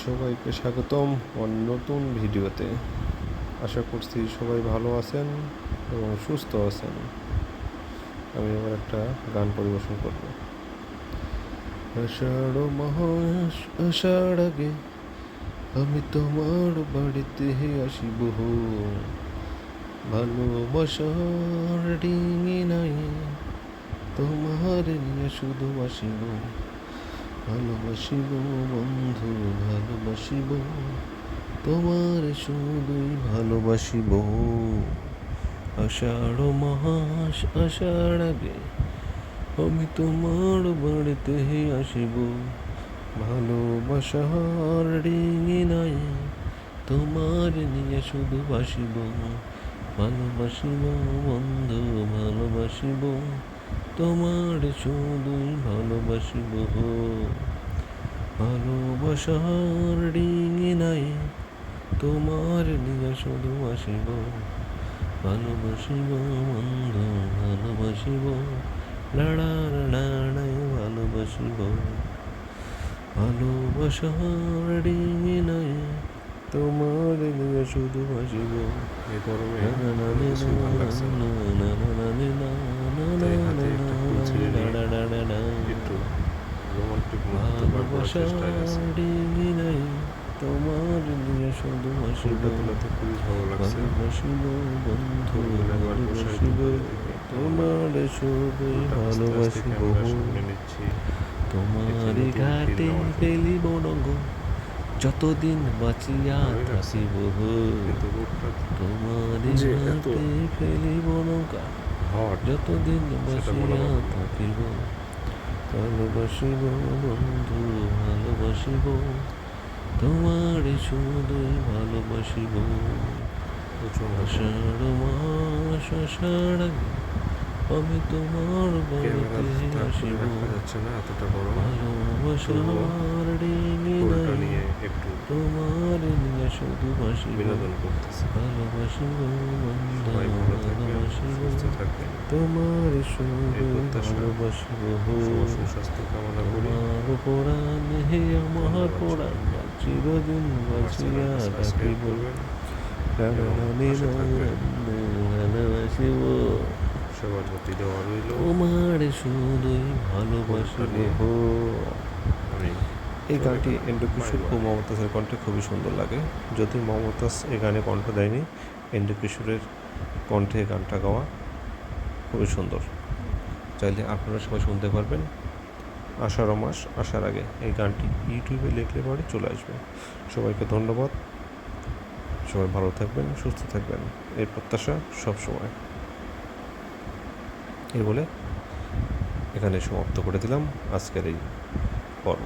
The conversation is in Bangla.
সবাইকে স্বাগতম নতুন ভিডিওতে। আশা করছি সবাই ভালো আছেন এবং সুস্থ আছেন। আমি এবার একটা গান পরিবেশন করব। আষাঢ় মাস আসার আগে আমি তোমার বাড়িতে আসিব, ভালোবাসার ডিঙি নাই তোমার নিয়ে শুধু আসিব, ভালোবাসিব বন্ধু ভালোবাসিব, তোমার শুধুই ভালোবাসিব। আষাঢ় মাস আসার আগে আমি তোমার বাড়িতে আসিব, ভালোবাসার ডিঙি নাই তোমার নিয়ে শুধু বাসিব, ভালোবাসিব বন্ধু ভালোবাসিব, তোমার শুধুই ভালোবাসিব। ভালোবাসার ডিঙি নাই তোমার নিয়ে শুধু আসিব, ভালোবাসিব বন্ধু ভালোবাসিব, লাড়ার লাড়াই ভালোবাসিব। ভালোবাসার ডিঙি নাই তোমার নিয়ে শুধু আসিব। ডিঙি নাই তোমার নিয়ে শুধু আসিব, ভালোবাসিব বন্ধু ভালোবাসিব, তোমার শুধু ভালোবাসিব। তোমার ঘাটে ফেলিব রঙ যতদিন বাঁচিয়া থাকিব, তোমার ঘাটে ফেলিব নৌকা যতদিন বাঁচিয়া থাকিব, ভালোবাসিব বন্ধু ভালোবাসিব, তোমার শুধুই ভালোবাসিব। আষাঢ় মাস আসার আগে আমি তোমার বাড়িতে আসিব, ভালোবাসার ডিঙি নাই তোমার নিয়ে শুধু বাসিব, ভালোবাসিব বন্ধু ভালোবাসিব, তোমার শুধু ভালোবাসিব। তোমার পরাণ হে আমার পরাণ চিরদিন বাঁচিয়া থাকিব, ভালোবাসিব তোমার শুধুই ভালোবাসিব। এই গানটি এন্ড্রু কিশোর ও মমতাজের কণ্ঠে খুবই সুন্দর লাগে। যদি মমতাজ এই গানে কণ্ঠ দেয়নি, এন্ড্রু কিশোরের কণ্ঠে গানটা গাওয়া খুবই সুন্দর। চাইলে আপনারা সবাই শুনতে পারবেন। আষাঢ় মাস আসার আগে এই গানটি ইউটিউবে লিখলে পরে চলে আসবে। সবাইকে ধন্যবাদ। সবাই ভালো থাকবেন, সুস্থ থাকবেন, এই প্রত্যাশা সবসময়। এই বলে এখানে সমাপ্ত করে দিলাম আজকের এই পর্ব।